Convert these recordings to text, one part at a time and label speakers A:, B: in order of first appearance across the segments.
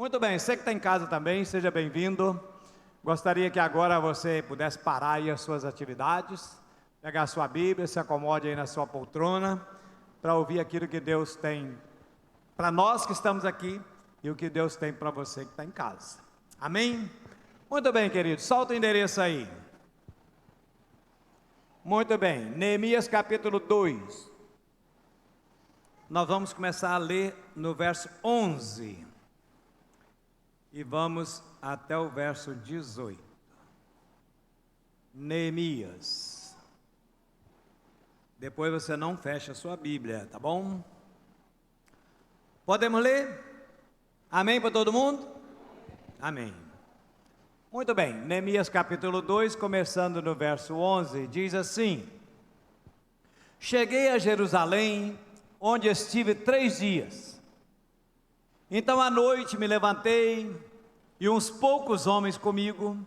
A: Muito bem, você que está em casa também, seja bem-vindo. Gostaria que agora você pudesse parar aí as suas atividades, pegar a sua Bíblia, se acomode aí na sua poltrona, para ouvir aquilo que Deus tem para nós que estamos aqui e o que Deus tem para você que está em casa. Amém? Muito bem, queridos, solta o endereço aí. Muito bem, Neemias capítulo 2. Nós vamos começar a ler no verso 11 e vamos até o verso 18. Neemias. Depois você não fecha a sua Bíblia, tá bom? Podemos ler? Amém para todo mundo? Amém. Muito bem, Neemias capítulo 2, começando no verso 11, diz assim: Cheguei a Jerusalém, onde estive 3 dias. Então à noite me levantei, e uns poucos homens comigo.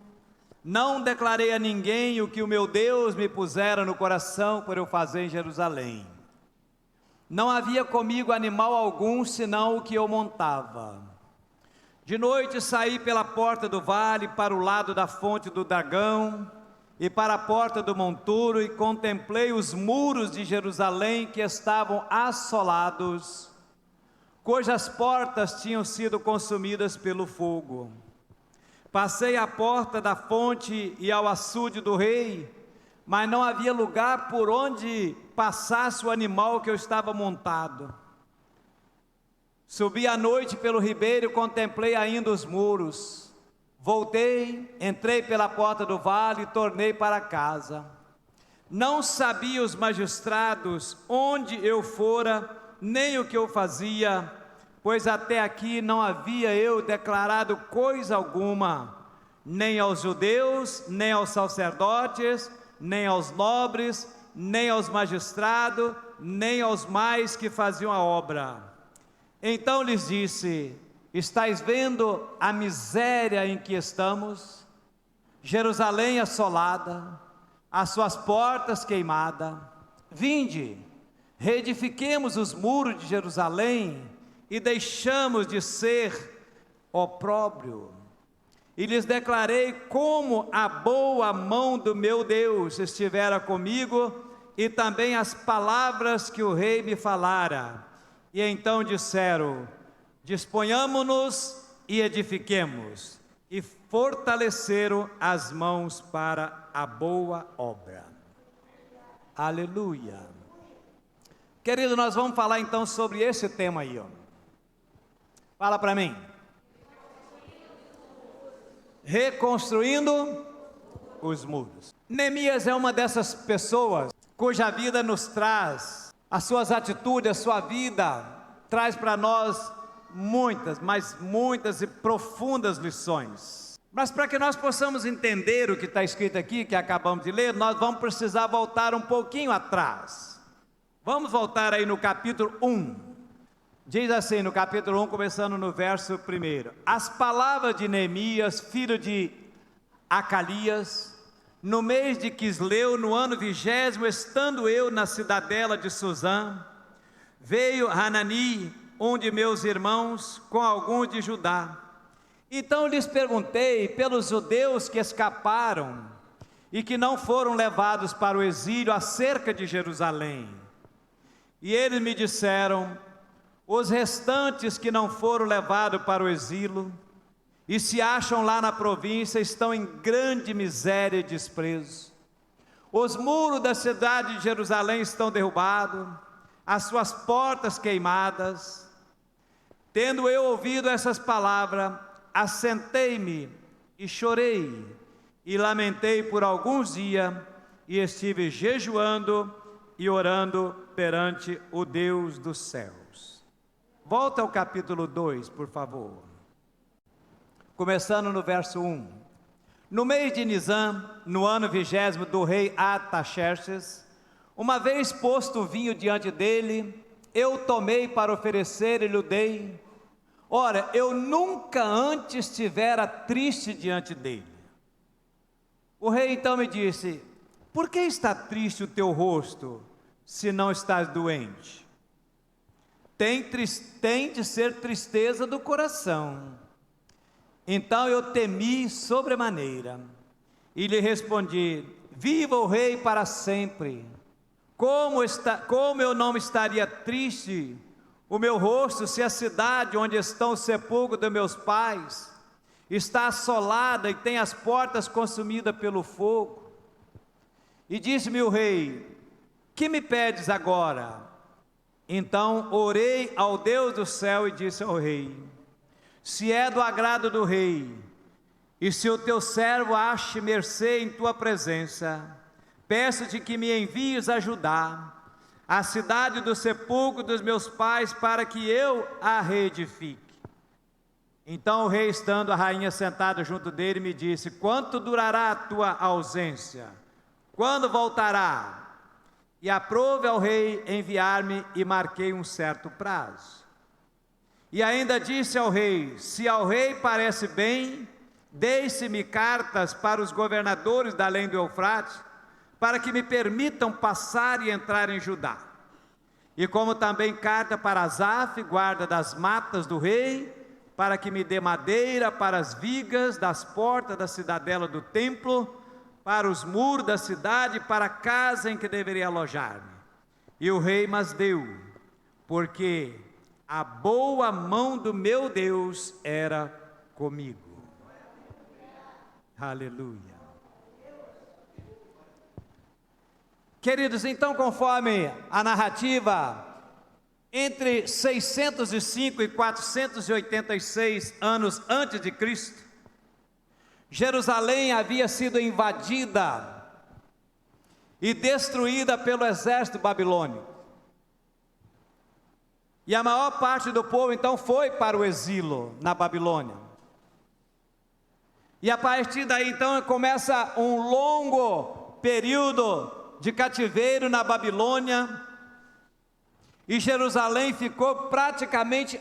A: Não declarei a ninguém o que o meu Deus me pusera no coração por eu fazer em Jerusalém. Não havia comigo animal algum, senão o que eu montava. De noite saí pela porta do vale para o lado da fonte do dragão e para a porta do monturo e contemplei os muros de Jerusalém que estavam assolados, cujas portas tinham sido consumidas pelo fogo. Passei à porta da fonte e ao açude do rei, mas não havia lugar por onde passasse o animal que eu estava montado. Subi à noite pelo ribeiro e contemplei ainda os muros. Voltei, entrei pela porta do vale e tornei para casa. Não sabia os magistrados onde eu fora, nem o que eu fazia, pois até aqui não havia eu declarado coisa alguma, nem aos judeus, nem aos sacerdotes, nem aos nobres, nem aos magistrados, nem aos mais que faziam a obra. Então lhes disse: estais vendo a miséria em que estamos? Jerusalém assolada, as suas portas queimadas. Vinde, reedifiquemos os muros de Jerusalém e deixamos de ser opróbrio. E lhes declarei como a boa mão do meu Deus estivera comigo e também as palavras que o rei me falara. E então disseram: disponhamo-nos e edifiquemos. E fortaleceram as mãos para a boa obra. Aleluia. Querido, nós vamos falar então sobre esse tema aí, ó. Fala para mim. Reconstruindo os muros. Neemias é uma dessas pessoas cuja vida nos traz, as suas atitudes, a sua vida, traz para nós muitas, mas muitas e profundas lições. Mas para que nós possamos entender o que está escrito aqui, que acabamos de ler, nós vamos precisar voltar um pouquinho atrás. Vamos voltar aí no capítulo 1. Diz assim no capítulo 1, começando no verso 1: As palavras de Neemias, filho de Acalias, no mês de Quisleu, no ano 20º, estando eu na cidadela de Suzã, veio Hanani, um de meus irmãos, com alguns de Judá. Então lhes perguntei pelos judeus que escaparam e que não foram levados para o exílio acerca de Jerusalém. E eles me disseram: os restantes que não foram levados para o exílio e se acham lá na província estão em grande miséria e desprezo. Os muros da cidade de Jerusalém estão derrubados, as suas portas queimadas. Tendo eu ouvido essas palavras, assentei-me e chorei e lamentei por alguns dias e estive jejuando e orando perante o Deus dos céus. Volta ao capítulo 2, por favor. Começando no verso 1. No mês de Nisã, no ano 20º do rei Artaxerxes, uma vez posto o vinho diante dele, eu tomei para oferecer e lhe dei. Ora, eu nunca antes estivera triste diante dele. O rei então me disse: por que está triste o teu rosto, se não estás doente? Tem de ser tristeza do coração, Então eu temi sobremaneira e lhe respondi: viva o rei para sempre. Como eu não estaria triste o meu rosto se a cidade onde estão os sepulcros de meus pais está assolada e tem as portas consumidas pelo fogo? E disse-me o rei: que me pedes agora? Então orei ao Deus do céu e disse ao rei: se é do agrado do rei, e se o teu servo ache mercê em tua presença, peço-te que me envies ajudar a cidade do sepulcro dos meus pais, para que eu a reedifique. Então o rei, estando a rainha sentada junto dele, me disse: quanto durará a tua ausência? Quando voltará? E aprove ao rei enviar-me, e marquei um certo prazo. E ainda disse ao rei: se ao rei parece bem, deixe-me cartas para os governadores da além do Eufrates, para que me permitam passar e entrar em Judá. E como também carta para Asaf, guarda das matas do rei, para que me dê madeira para as vigas das portas da cidadela do templo, para os muros da cidade, para a casa em que deveria alojar-me. E o rei mas deu, porque a boa mão do meu Deus era comigo. Aleluia. Queridos, então, conforme a narrativa, entre 605 e 486 anos antes de Cristo, Jerusalém havia sido invadida e destruída pelo exército babilônico. E a maior parte do povo então foi para o exílio na Babilônia. E a partir daí então começa um longo período de cativeiro na Babilônia, e Jerusalém ficou praticamente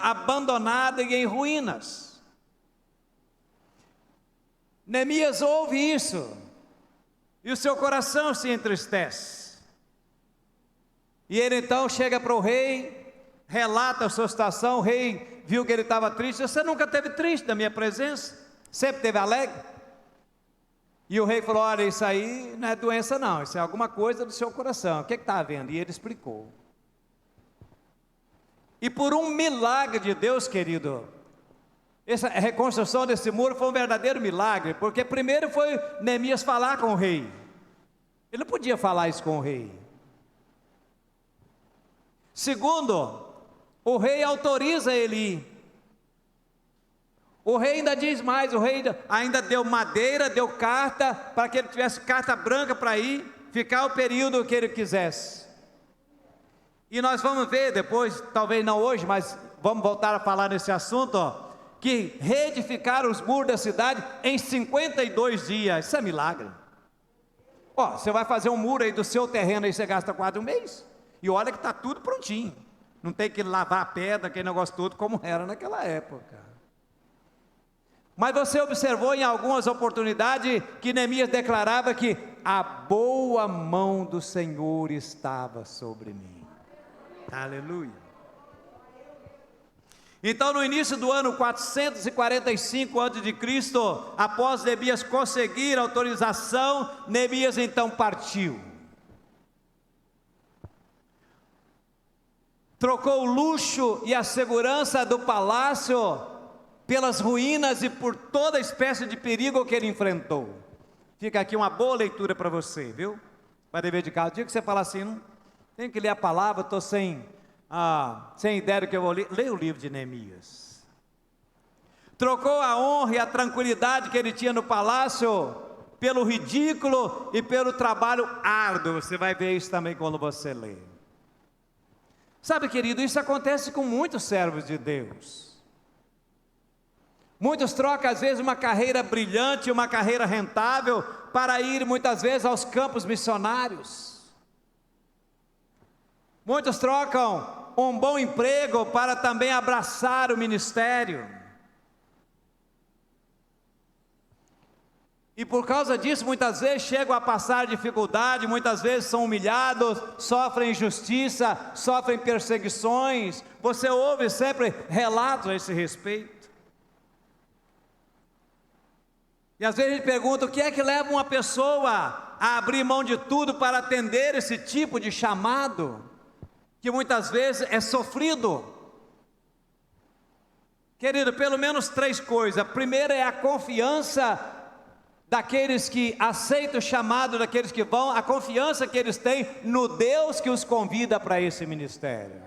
A: abandonada e em ruínas. Neemias ouve isso, e o seu coração se entristece. E ele então chega para o rei, relata a sua situação. O rei viu que ele estava triste. Você nunca esteve triste na minha presença? Sempre esteve alegre? E o rei falou: olha, isso aí não é doença não, isso é alguma coisa do seu coração. O que está havendo? E ele explicou. E por um milagre de Deus, querido, essa reconstrução desse muro foi um verdadeiro milagre, porque primeiro foi Neemias falar com o rei. Ele não podia falar isso com o rei. Segundo, o rei autoriza ele ir. O rei ainda diz mais, o rei ainda deu madeira, deu carta, para que ele tivesse carta branca para ir, ficar o período que ele quisesse. E nós vamos ver depois, talvez não hoje, mas vamos voltar a falar nesse assunto, que reedificaram os muros da cidade em 52 dias, isso é milagre. Você vai fazer um muro aí do seu terreno, aí você gasta quase um mês, e olha que está tudo prontinho, não tem que lavar a pedra, aquele negócio todo, como era naquela época. Mas você observou em algumas oportunidades que Neemias declarava que a boa mão do Senhor estava sobre mim. Aleluia. Então, no início do ano 445 a.C., após Neemias conseguir autorização, Neemias então partiu. Trocou o luxo e a segurança do palácio pelas ruínas e por toda espécie de perigo que ele enfrentou. Fica aqui uma boa leitura para você, viu? Para dever de casa. O dia que você fala assim, não tenho que ler a palavra, estou sem ideia do que eu vou ler. Leia o livro de Neemias. Trocou a honra e a tranquilidade que ele tinha no palácio pelo ridículo e pelo trabalho árduo. Você vai ver isso também quando você lê. Sabe, querido, isso acontece com muitos servos de Deus. Muitos trocam às vezes uma carreira brilhante, uma carreira rentável, para ir muitas vezes aos campos missionários. Muitos trocam um bom emprego para também abraçar o ministério. E por causa disso, muitas vezes chegam a passar dificuldade, muitas vezes são humilhados, sofrem injustiça, sofrem perseguições. Você ouve sempre relatos a esse respeito. E às vezes a gente pergunta, o que é que leva uma pessoa a abrir mão de tudo para atender esse tipo de chamado, que muitas vezes é sofrido? Querido, pelo menos 3 coisas. A primeira é a confiança daqueles que aceitam o chamado, daqueles que vão, a confiança que eles têm no Deus que os convida para esse ministério.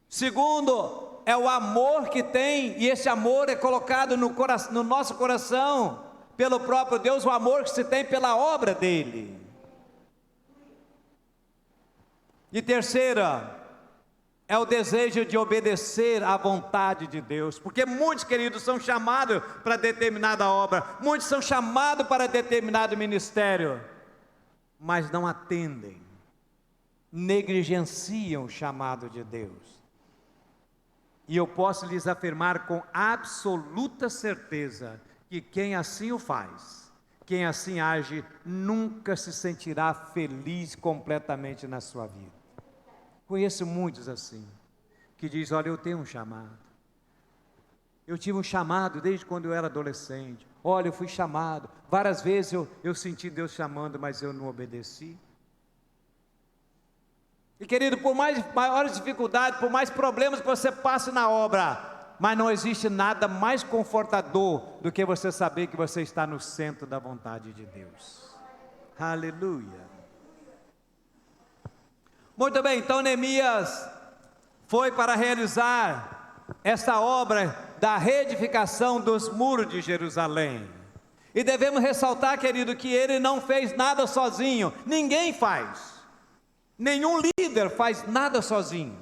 A: Segundo, é o amor que tem, e esse amor é colocado no nosso coração, pelo próprio Deus, o amor que se tem pela obra dele. E terceira, é o desejo de obedecer à vontade de Deus, porque muitos, queridos, são chamados para determinada obra, muitos são chamados para determinado ministério, mas não atendem, negligenciam o chamado de Deus. E eu posso lhes afirmar com absoluta certeza, que quem assim o faz, quem assim age, nunca se sentirá feliz completamente na sua vida. Conheço muitos assim, que dizem, olha, eu tenho um chamado, eu tive um chamado desde quando eu era adolescente, olha, eu fui chamado, várias vezes eu senti Deus chamando, mas eu não obedeci. E querido, por maiores dificuldades, por mais problemas que você passe na obra, mas não existe nada mais confortador do que você saber que você está no centro da vontade de Deus. Aleluia. Muito bem, então Neemias foi para realizar essa obra da reedificação dos muros de Jerusalém. E devemos ressaltar, querido, que ele não fez nada sozinho, ninguém faz. Nenhum líder faz nada sozinho.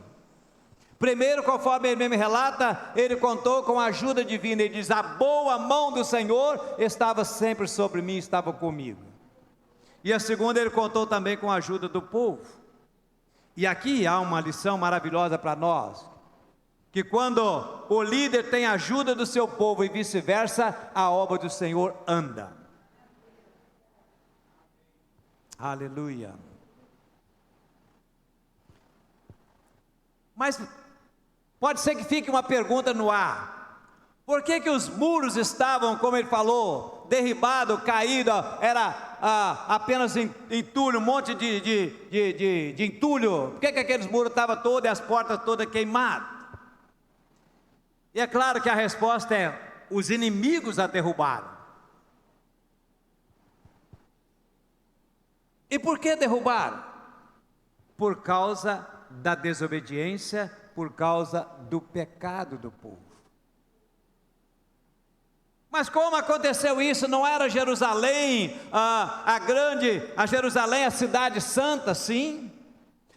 A: Primeiro, conforme ele mesmo relata, ele contou com a ajuda divina. Ele diz, a boa mão do Senhor estava sempre sobre mim, estava comigo. E a segunda, ele contou também com a ajuda do povo. E aqui há uma lição maravilhosa para nós, que quando o líder tem a ajuda do seu povo e vice-versa, a obra do Senhor anda. Aleluia. Mas pode ser que fique uma pergunta no ar: por que os muros estavam, como ele falou, derribado, caído, era apenas entulho, um monte de entulho? Por que aqueles muros estavam todos e as portas todas queimadas? E é claro que a resposta é: os inimigos a derrubaram. E por que derrubaram? Por causa da desobediência, por causa do pecado do povo. Mas como aconteceu isso? Não era Jerusalém, a Jerusalém, a cidade santa, sim?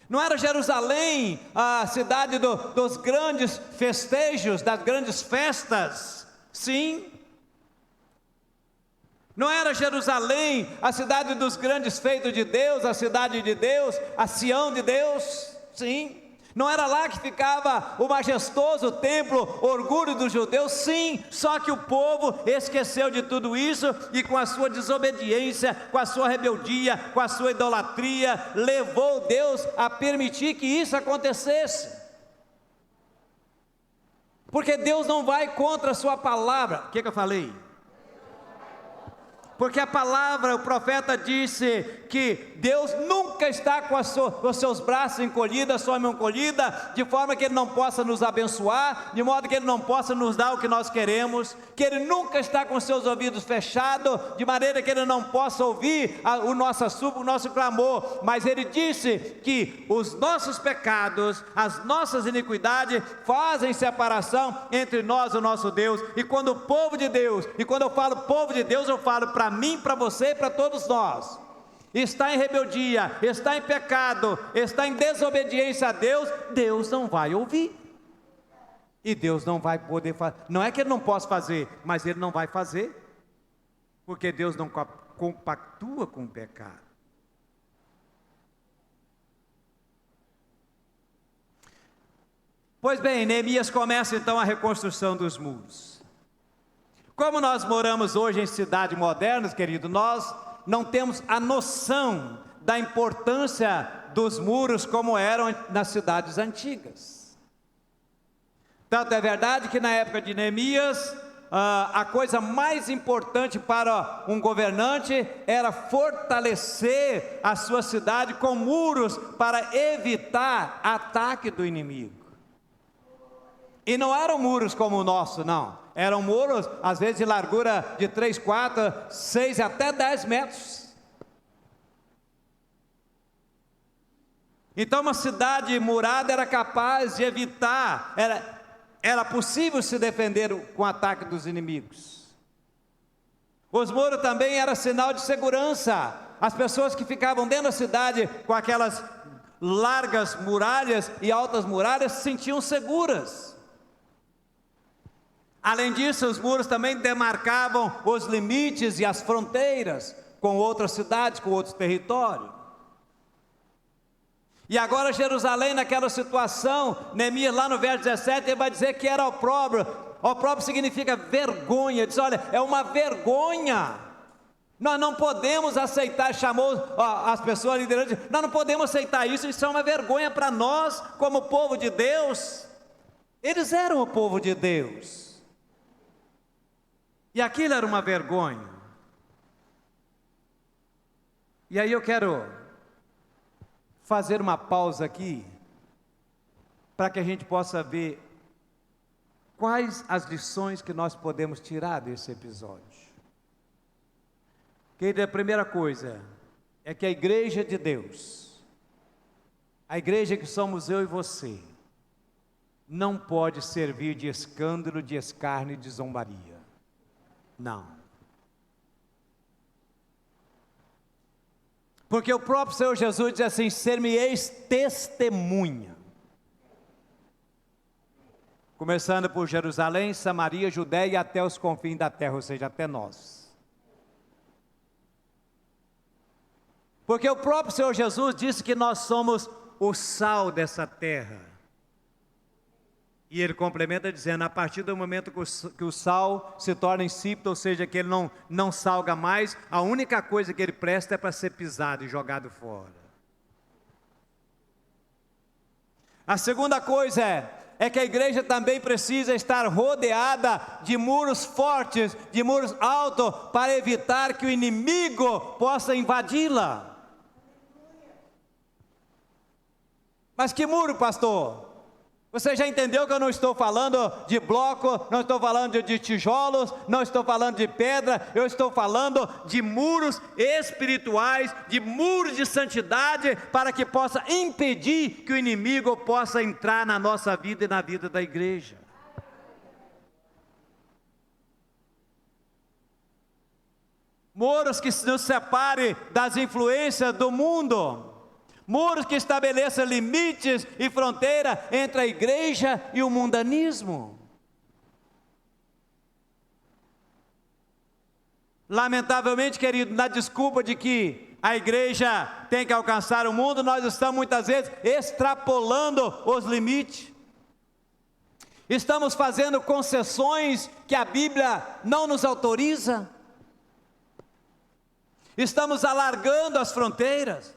A: Não era Jerusalém, a cidade dos grandes festejos, das grandes festas, sim? Não era Jerusalém, a cidade dos grandes feitos de Deus, a cidade de Deus, a Sião de Deus, sim? Não era lá que ficava o majestoso templo, orgulho dos judeus? Sim, só que o povo esqueceu de tudo isso e com a sua desobediência, com a sua rebeldia, com a sua idolatria, levou Deus a permitir que isso acontecesse. Porque Deus não vai contra a sua palavra. O que eu falei? Porque a palavra, o profeta disse que Deus nunca está com os seus braços encolhidos, a sua mão encolhida, de forma que Ele não possa nos abençoar, de modo que Ele não possa nos dar o que nós queremos, que Ele nunca está com os seus ouvidos fechados, de maneira que Ele não possa ouvir o nosso súplica, o nosso clamor, mas Ele disse que os nossos pecados, as nossas iniquidades, fazem separação entre nós e o nosso Deus. E quando o povo de Deus, e quando eu falo povo de Deus, eu falo para mim, para você e para todos nós, está em rebeldia, está em pecado, está em desobediência a Deus, Deus não vai ouvir, e Deus não vai poder fazer. Não é que Ele não possa fazer, mas Ele não vai fazer, porque Deus não compactua com o pecado. Pois bem, Neemias começa então a reconstrução dos muros. Como nós moramos hoje em cidades modernas, querido, nós não temos a noção da importância dos muros como eram nas cidades antigas. Tanto é verdade que na época de Neemias, a coisa mais importante para um governante era fortalecer a sua cidade com muros para evitar ataque do inimigo. E não eram muros como o nosso, não. Eram muros, às vezes, de largura de 3, 4, 6 até 10 metros. Então uma cidade murada era capaz de evitar, era possível se defender com o ataque dos inimigos. Os muros também eram sinal de segurança. As pessoas que ficavam dentro da cidade com aquelas largas muralhas e altas muralhas se sentiam seguras. Além disso, os muros também demarcavam os limites e as fronteiras com outras cidades, com outros territórios. E agora Jerusalém, naquela situação, Neemias lá no verso 17, ele vai dizer que era opróbrio. Opróbrio significa vergonha. Diz, olha, é uma vergonha. Nós não podemos aceitar, chamou as pessoas liderantes, nós não podemos aceitar isso é uma vergonha para nós, como povo de Deus. Eles eram o povo de Deus. E aquilo era uma vergonha. E aí eu quero fazer uma pausa aqui, para que a gente possa ver quais as lições que nós podemos tirar desse episódio. Querida, a primeira coisa é que a igreja de Deus, a igreja que somos eu e você, não pode servir de escândalo, de escárnio e de zombaria. Não. Porque o próprio Senhor Jesus diz assim: ser-me-eis testemunha. Começando por Jerusalém, Samaria, Judéia e até os confins da terra, ou seja, até nós. Porque o próprio Senhor Jesus disse que nós somos o sal dessa terra. E ele complementa dizendo, a partir do momento que o sal se torna insípido, ou seja, que ele não salga mais, a única coisa que ele presta é para ser pisado e jogado fora. A segunda coisa é que a igreja também precisa estar rodeada de muros fortes, de muros altos, para evitar que o inimigo possa invadi-la. Mas que muro, pastor? Você já entendeu que eu não estou falando de bloco, não estou falando de tijolos, não estou falando de pedra, eu estou falando de muros espirituais, de muros de santidade, para que possa impedir que o inimigo possa entrar na nossa vida e na vida da igreja. Muros que nos separem das influências do mundo. Muros que estabeleçam limites e fronteira entre a igreja e o mundanismo. Lamentavelmente, querido, na desculpa de que a igreja tem que alcançar o mundo, nós estamos muitas vezes extrapolando os limites. Estamos fazendo concessões que a Bíblia não nos autoriza. Estamos alargando as fronteiras.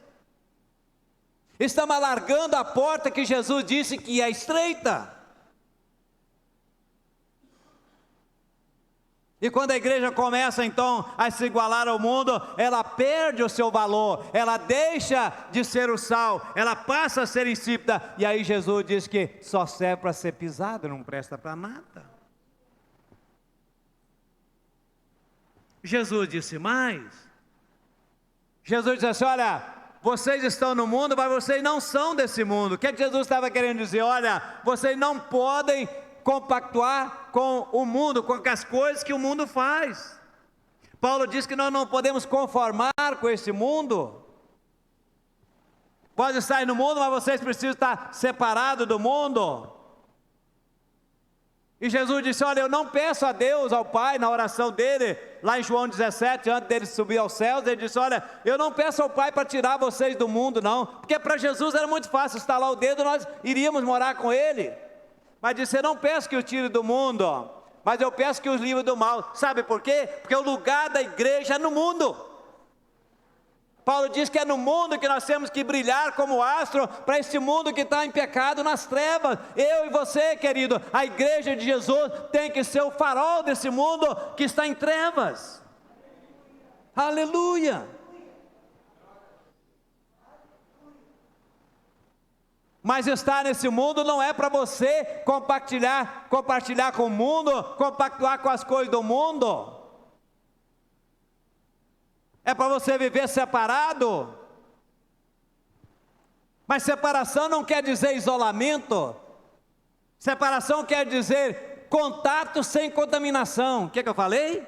A: Estamos alargando a porta que Jesus disse que é estreita. E quando a igreja começa então a se igualar ao mundo, ela perde o seu valor, ela deixa de ser o sal, ela passa a ser insípida. E aí Jesus diz que só serve para ser pisado, não presta para nada. Jesus disse mais. Jesus disse assim, olha, vocês estão no mundo, mas vocês não são desse mundo. O que Jesus estava querendo dizer? Olha, vocês não podem compactuar com o mundo, com as coisas que o mundo faz. Paulo diz que nós não podemos conformar com esse mundo. Pode estar no mundo, mas vocês precisam estar separados do mundo. E Jesus disse, olha, eu não peço a Deus, ao Pai, na oração dele, lá em João 17, antes dele subir aos céus, ele disse, olha, eu não peço ao Pai para tirar vocês do mundo, não, porque para Jesus era muito fácil, estalar o dedo, nós iríamos morar com ele. Mas disse, eu não peço que o tire do mundo, mas eu peço que os livre do mal. Sabe por quê? Porque o lugar da igreja é no mundo. Paulo diz que é no mundo que nós temos que brilhar como astro, para esse mundo que está em pecado, nas trevas. Eu e você, querido, a igreja de Jesus tem que ser o farol desse mundo que está em trevas. Aleluia! Mas estar nesse mundo não é para você compartilhar com o mundo, compactuar com as coisas do mundo. É para você viver separado. Mas separação não quer dizer isolamento. Separação quer dizer contato sem contaminação. O que eu falei?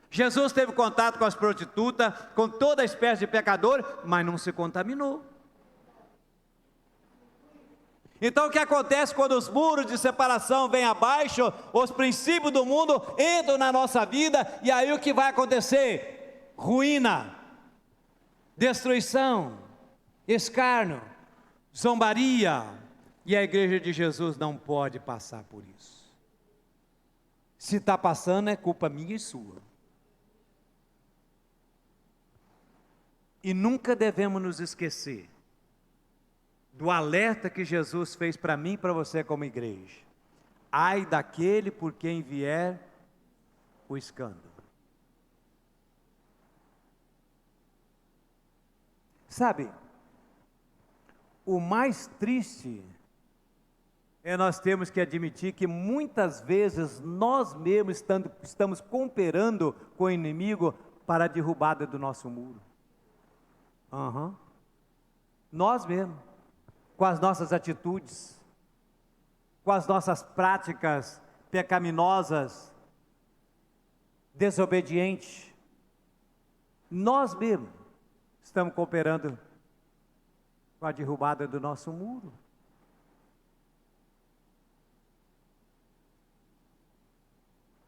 A: Jesus teve contato com as prostitutas, com toda espécie de pecador, mas não se contaminou. Então o que acontece quando os muros de separação vêm abaixo, os princípios do mundo entram na nossa vida, e aí o que vai acontecer? Ruína, destruição, escárnio, zombaria, e a igreja de Jesus não pode passar por isso. Se está passando é culpa minha e sua. E nunca devemos nos esquecer do alerta que Jesus fez para mim e para você como igreja. Ai daquele por quem vier o escândalo. Sabe, o mais triste é nós termos que admitir que muitas vezes nós mesmos estamos cooperando com o inimigo para a derrubada do nosso muro. Nós mesmos, com as nossas atitudes, com as nossas práticas pecaminosas, desobedientes, nós mesmos estamos cooperando com a derrubada do nosso muro.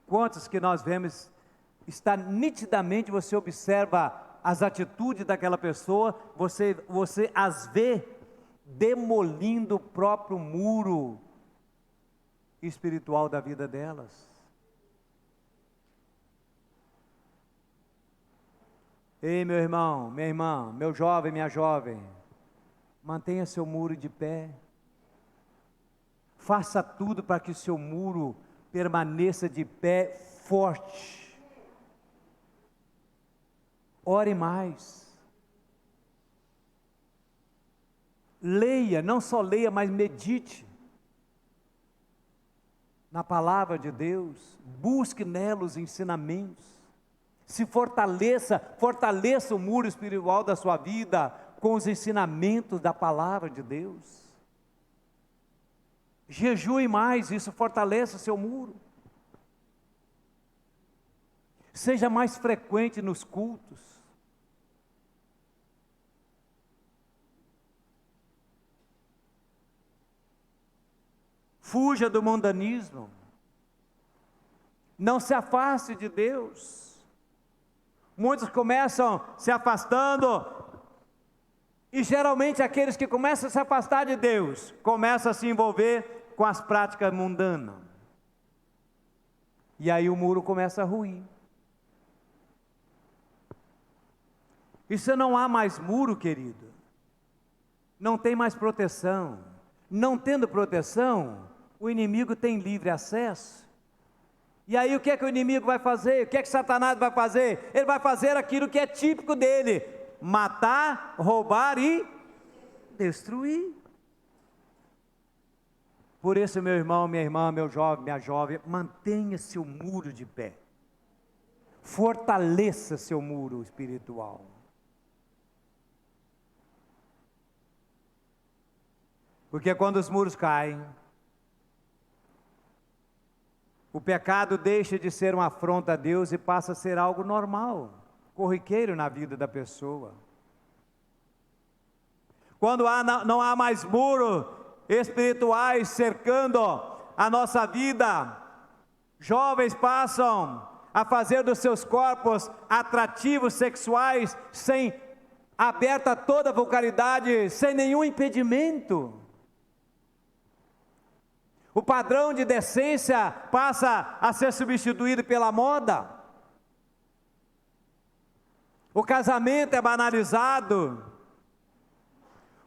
A: Quantos que nós vemos, está nitidamente, você observa as atitudes daquela pessoa, você as vê demolindo o próprio muro espiritual da vida delas. Ei, meu irmão, minha irmã, meu jovem, minha jovem, mantenha seu muro de pé. Faça tudo para que o seu muro permaneça de pé forte. Ore mais. Leia, não só leia, mas medite na palavra de Deus. Busque nela os ensinamentos. Se fortaleça o muro espiritual da sua vida com os ensinamentos da palavra de Deus. Jejue mais, isso fortalece o seu muro. Seja mais frequente nos cultos. Fuja do mundanismo. Não se afaste de Deus. Muitos começam se afastando, e geralmente aqueles que começam a se afastar de Deus, começam a se envolver com as práticas mundanas. E aí o muro começa a ruir. E se não há mais muro, querido, não tem mais proteção. Não tendo proteção, o inimigo tem livre acesso. E aí o que é que o inimigo vai fazer? O que é que Satanás vai fazer? Ele vai fazer aquilo que é típico dele: matar, roubar e destruir. Por isso, meu irmão, minha irmã, meu jovem, minha jovem, mantenha seu muro de pé. Fortaleça seu muro espiritual. Porque quando os muros caem, o pecado deixa de ser uma afronta a Deus e passa a ser algo normal, corriqueiro na vida da pessoa. Quando não há mais muros espirituais cercando a nossa vida, jovens passam a fazer dos seus corpos atrativos sexuais, sem aberta toda a vulgaridade, sem nenhum impedimento. O padrão de decência passa a ser substituído pela moda. O casamento é banalizado.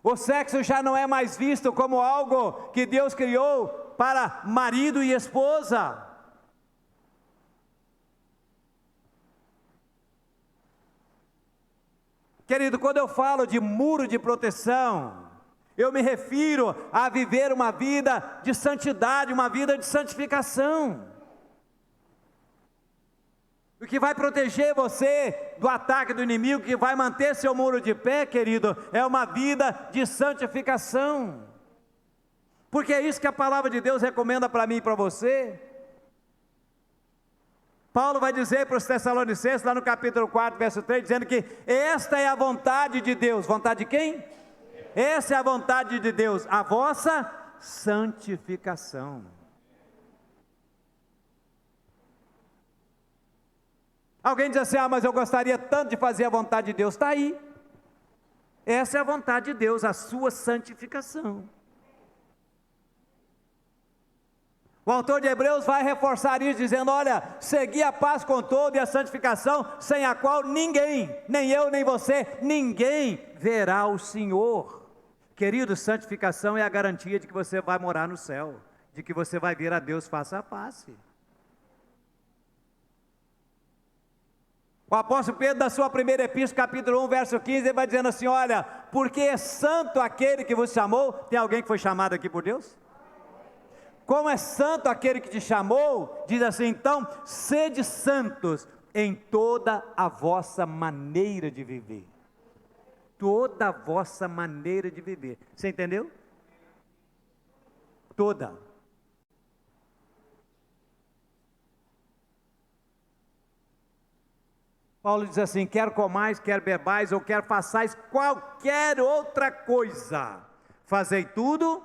A: O sexo já não é mais visto como algo que Deus criou para marido e esposa. Querido, quando eu falo de muro de proteção, eu me refiro a viver uma vida de santidade, uma vida de santificação. O que vai proteger você do ataque do inimigo, que vai manter seu muro de pé, querido, é uma vida de santificação. Porque é isso que a palavra de Deus recomenda para mim e para você. Paulo vai dizer para os Tessalonicenses, lá no capítulo 4, verso 3, dizendo que esta é a vontade de Deus. Vontade de quem? Essa é a vontade de Deus, a vossa santificação. Alguém diz assim, mas eu gostaria tanto de fazer a vontade de Deus. Está aí. Essa é a vontade de Deus, a sua santificação. O autor de Hebreus vai reforçar isso, dizendo, olha, segui a paz com todo e a santificação, sem a qual ninguém, nem eu, nem você, ninguém verá o Senhor. Querido, santificação é a garantia de que você vai morar no céu, de que você vai ver a Deus face a face. O apóstolo Pedro, na sua primeira epístola, capítulo 1, verso 15, ele vai dizendo assim, olha, porque é santo aquele que vos chamou. Tem alguém que foi chamado aqui por Deus? Como é santo aquele que te chamou, diz assim, então, sede santos em toda a vossa maneira de viver. Toda a vossa maneira de viver. Você entendeu? Toda. Paulo diz assim, quer comais, quer bebais, ou quer façais qualquer outra coisa, fazei tudo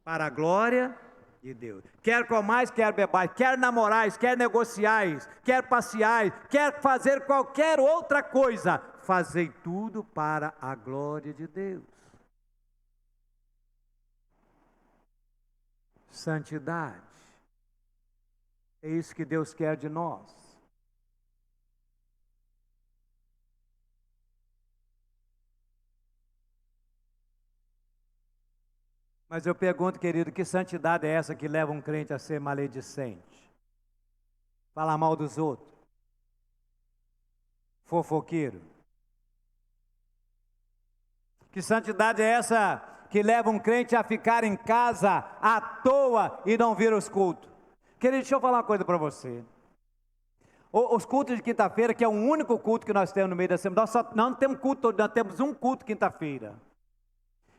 A: para a glória de Deus. Quer comais, quer bebais, quer namorais, quer negociais, quer passeais, quer fazer qualquer outra coisa, fazei tudo para a glória de Deus. Santidade. É isso que Deus quer de nós. Mas eu pergunto, querido, que santidade é essa que leva um crente a ser maledicente? Falar mal dos outros? Fofoqueiro? Que santidade é essa que leva um crente a ficar em casa à toa e não vir os cultos? Querido, deixa eu falar uma coisa para você. Os cultos de quinta-feira, que é o único culto que nós temos no meio da semana, nós não temos culto, nós temos um culto quinta-feira.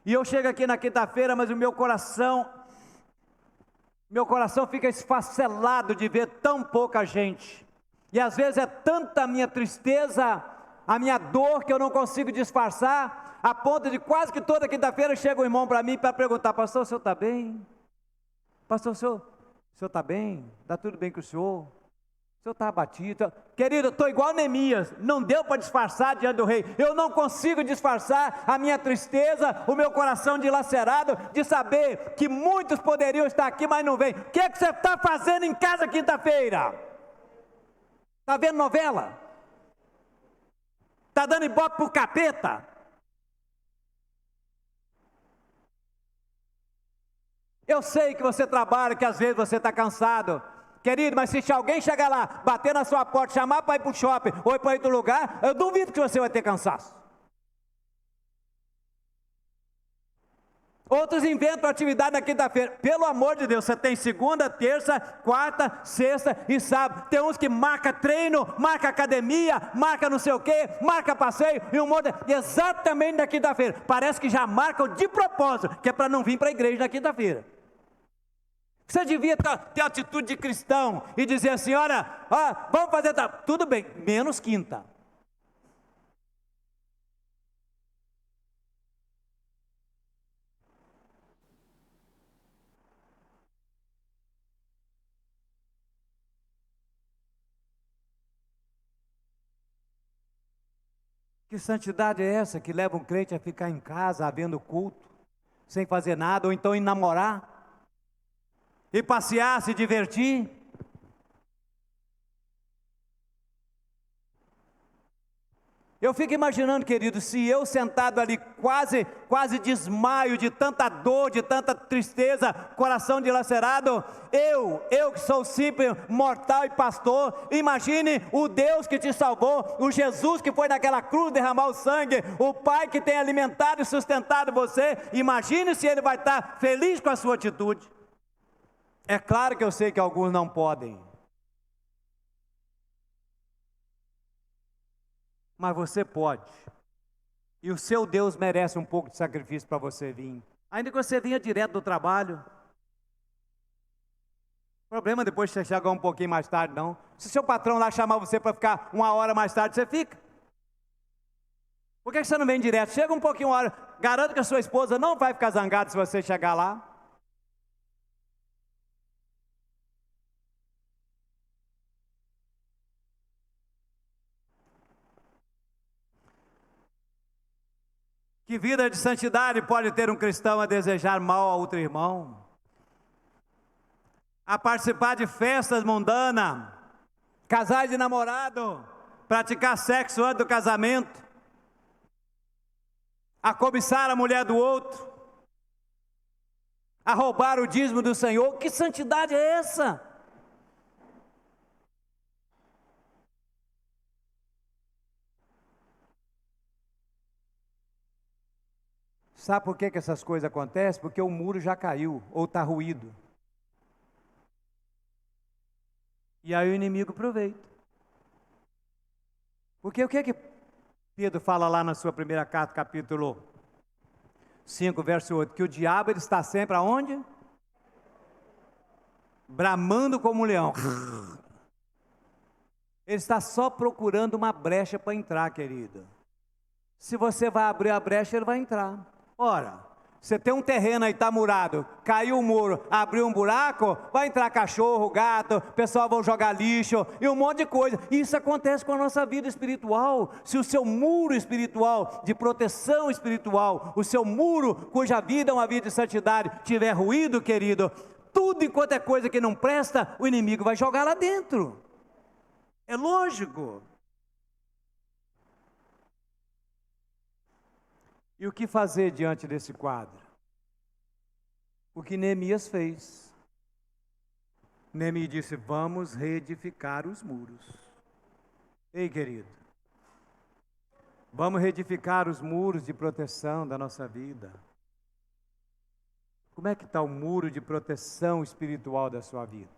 A: E eu chego aqui na quinta-feira, mas o meu coração fica esfacelado de ver tão pouca gente. E às vezes é tanta a minha tristeza, a minha dor, que eu não consigo disfarçar, a ponto de quase que toda quinta-feira chega um irmão para mim para perguntar, pastor, o senhor está bem? Pastor, o senhor está bem? Está tudo bem com o senhor? O senhor está abatido? Querido, eu estou igual Neemias, não deu para disfarçar diante do rei. Eu não consigo disfarçar a minha tristeza, o meu coração dilacerado, de saber que muitos poderiam estar aqui, mas não vêm. O que é que você está fazendo em casa quinta-feira? Está vendo novela? Está dando ibope para o capeta? Eu sei que você trabalha, que às vezes você está cansado. Querido, mas se alguém chegar lá, bater na sua porta, chamar para ir para o shopping ou ir para outro lugar, eu duvido que você vai ter cansaço. Outros inventam atividade na quinta-feira. Pelo amor de Deus, você tem segunda, terça, quarta, sexta e sábado. Tem uns que marca treino, marca academia, marca não sei o quê, marca passeio e um monte. Exatamente na quinta-feira. Parece que já marcam de propósito, que é para não vir para a igreja na quinta-feira. Você devia ter atitude de cristão e dizer assim, olha, vamos fazer, tudo bem, menos quinta. Que santidade é essa que leva um crente a ficar em casa, havendo culto, sem fazer nada, ou então ir namorar? E passear, se divertir? Eu fico imaginando, querido, se eu sentado ali quase desmaio de tanta dor, de tanta tristeza, coração dilacerado, eu que sou simples, mortal e pastor, imagine o Deus que te salvou, o Jesus que foi naquela cruz derramar o sangue, o Pai que tem alimentado e sustentado você, imagine se Ele vai estar feliz com a sua atitude. É claro que eu sei que alguns não podem, mas você pode, e o seu Deus merece um pouco de sacrifício para você vir, ainda que você vinha direto do trabalho. O problema depois de você chegar um pouquinho mais tarde, não. Se seu patrão lá chamar você para ficar 1 hora mais tarde, você fica. Por que você não vem direto? Chega um pouquinho 1 hora, garanto que a sua esposa não vai ficar zangada se você chegar lá. Que vida de santidade pode ter um cristão a desejar mal a outro irmão? A participar de festas mundanas, casais de namorado, praticar sexo antes do casamento, a cobiçar a mulher do outro, a roubar o dízimo do Senhor. Que santidade é essa? Sabe por que essas coisas acontecem? Porque o muro já caiu, ou está ruído. E aí o inimigo aproveita. Porque o que é que Pedro fala lá na sua primeira carta, capítulo 5, verso 8? Que o diabo ele está sempre aonde? Bramando como um leão. Ele está só procurando uma brecha para entrar, querido. Se você vai abrir a brecha, ele vai entrar. Ora, você tem um terreno aí, está murado, caiu o muro, abriu um buraco, vai entrar cachorro, gato, pessoal vão jogar lixo e um monte de coisa. Isso acontece com a nossa vida espiritual. Se o seu muro espiritual, de proteção espiritual, o seu muro, cuja vida é uma vida de santidade, tiver ruído, querido, tudo enquanto é coisa que não presta, o inimigo vai jogar lá dentro. É lógico. E o que fazer diante desse quadro? O que Neemias fez. Neemias disse: vamos reedificar os muros. Ei, querido, vamos reedificar os muros de proteção da nossa vida. Como é que está o muro de proteção espiritual da sua vida?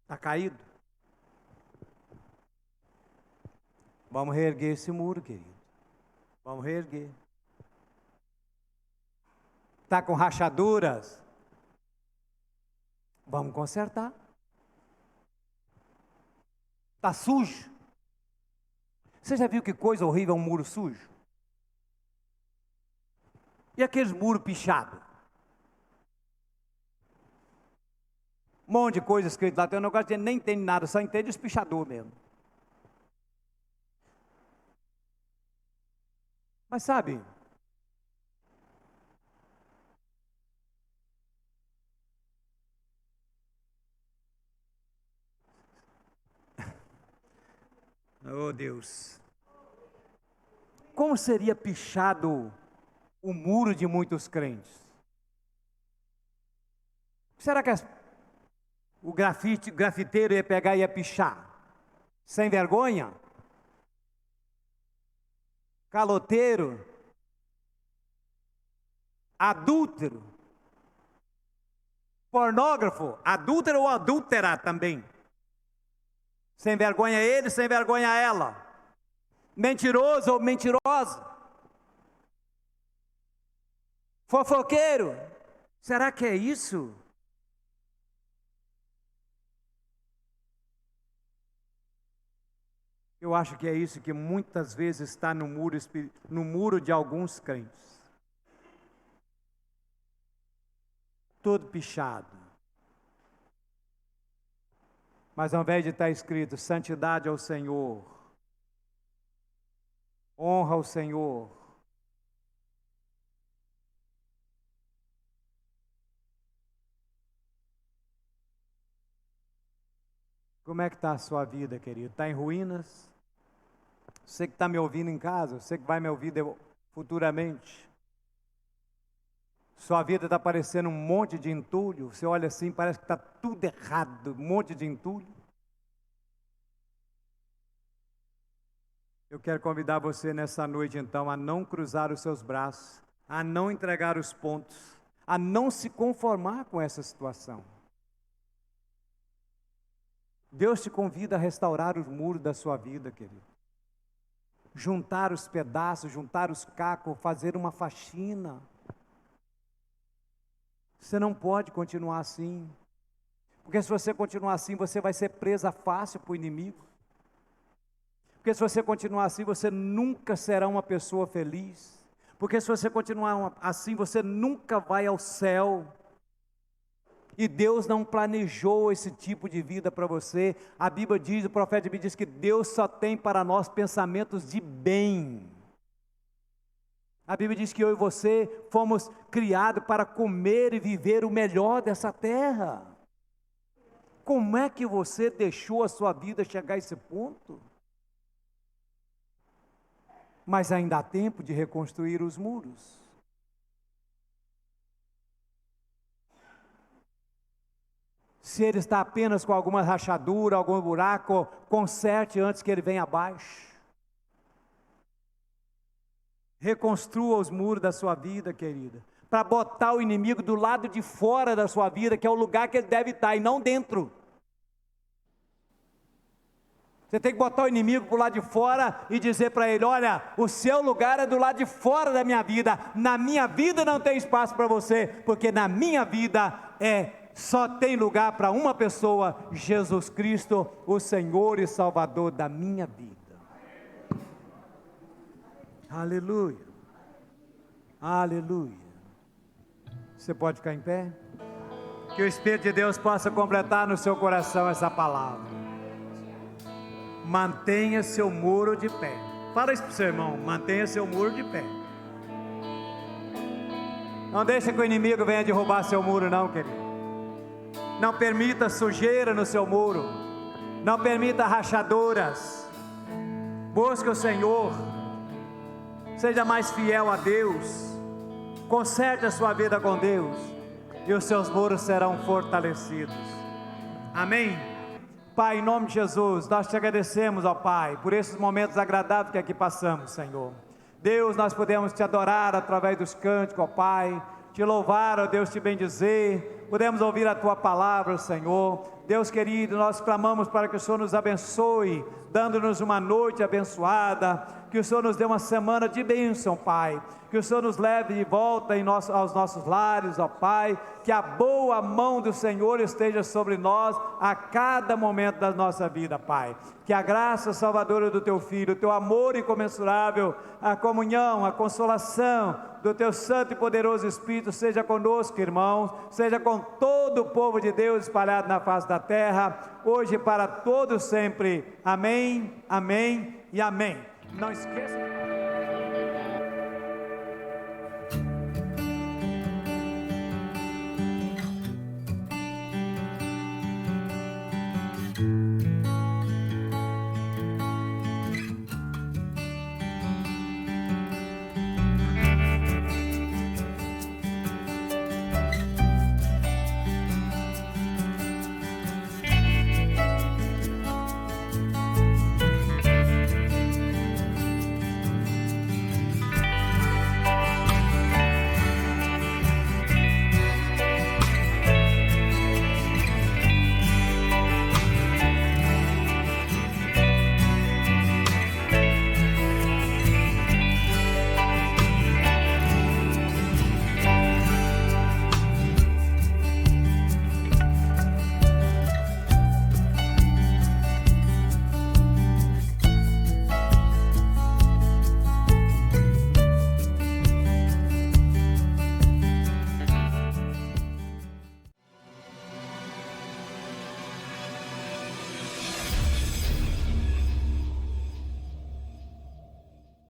A: Está caído? Vamos reerguer esse muro, querido. Vamos reerguer. Está com rachaduras? Vamos consertar. Está sujo? Você já viu que coisa horrível é um muro sujo? E aqueles muros pichados? Um monte de coisa escrita lá, tem um negócio que a gente nem entende nada, só entende os pichadores mesmo. Mas sabe, oh Deus, como seria pichado o muro de muitos crentes? Será que o grafiteiro ia pegar e ia pichar? Sem vergonha? Caloteiro? Adúltero? Pornógrafo? Adúltero ou adúltera também? Sem vergonha ele, sem vergonha ela. Mentiroso ou mentirosa. Fofoqueiro. Será que é isso? Eu acho que é isso que muitas vezes está no muro de alguns crentes. Todo pichado. Mas ao invés de estar escrito santidade ao Senhor, honra ao Senhor, Como é que está a sua vida, querido? Está em ruínas? Você que está me ouvindo em casa, você que vai me ouvir futuramente. Sua vida está parecendo um monte de entulho. Você olha assim, parece que está tudo errado, um monte de entulho. Eu quero convidar você nessa noite, então, a não cruzar os seus braços, a não entregar os pontos, a não se conformar com essa situação. Deus te convida a restaurar os muros da sua vida, querido. Juntar os pedaços, juntar os cacos, fazer uma faxina. Você não pode continuar assim. Porque se você continuar assim, você vai ser presa fácil para o inimigo. Porque se você continuar assim, você nunca será uma pessoa feliz. Porque se você continuar assim, você nunca vai ao céu. E Deus não planejou esse tipo de vida para você. A Bíblia diz, o profeta diz que Deus só tem para nós pensamentos de bem. A Bíblia diz que eu e você fomos criados para comer e viver o melhor dessa terra. Como é que você deixou a sua vida chegar a esse ponto? Mas ainda há tempo de reconstruir os muros. Se ele está apenas com alguma rachadura, algum buraco, conserte antes que ele venha abaixo. Reconstrua os muros da sua vida, querida, para botar o inimigo do lado de fora da sua vida, que é o lugar que ele deve estar, e não dentro. Você tem que botar o inimigo para o lado de fora e dizer para ele: olha, o seu lugar é do lado de fora da minha vida. Na minha vida não tem espaço para você, porque na minha vida só tem lugar para uma pessoa, Jesus Cristo, o Senhor e Salvador da minha vida. Aleluia, aleluia. Você pode ficar em pé? Que o Espírito de Deus possa completar no seu coração essa palavra. Mantenha seu muro de pé. Fala isso para o seu irmão, mantenha seu muro de pé. Não deixe que o inimigo venha derrubar seu muro não, querido. Não permita sujeira no seu muro. Não permita rachaduras. Busque o Senhor. Seja mais fiel a Deus. Conserte a sua vida com Deus. E os seus muros serão fortalecidos. Amém? Pai, em nome de Jesus, nós te agradecemos, ó Pai, por esses momentos agradáveis que aqui passamos, Senhor. Deus, nós podemos te adorar através dos cânticos, ó Pai. Te louvar, ó Deus, te bendizer. Podemos ouvir a tua palavra, Senhor. Deus querido, nós clamamos para que o Senhor nos abençoe, dando-nos uma noite abençoada, que o Senhor nos dê uma semana de bênção, Pai, que o Senhor nos leve de volta aos nossos lares, ó Pai, que a boa mão do Senhor esteja sobre nós a cada momento da nossa vida, Pai, que a graça salvadora do Teu Filho, o Teu amor incomensurável, a comunhão, a consolação do Teu santo e poderoso Espírito seja conosco, irmãos, seja com todo o povo de Deus espalhado na face da terra, hoje e para todos sempre. Amém, amém e amém. Não esqueça.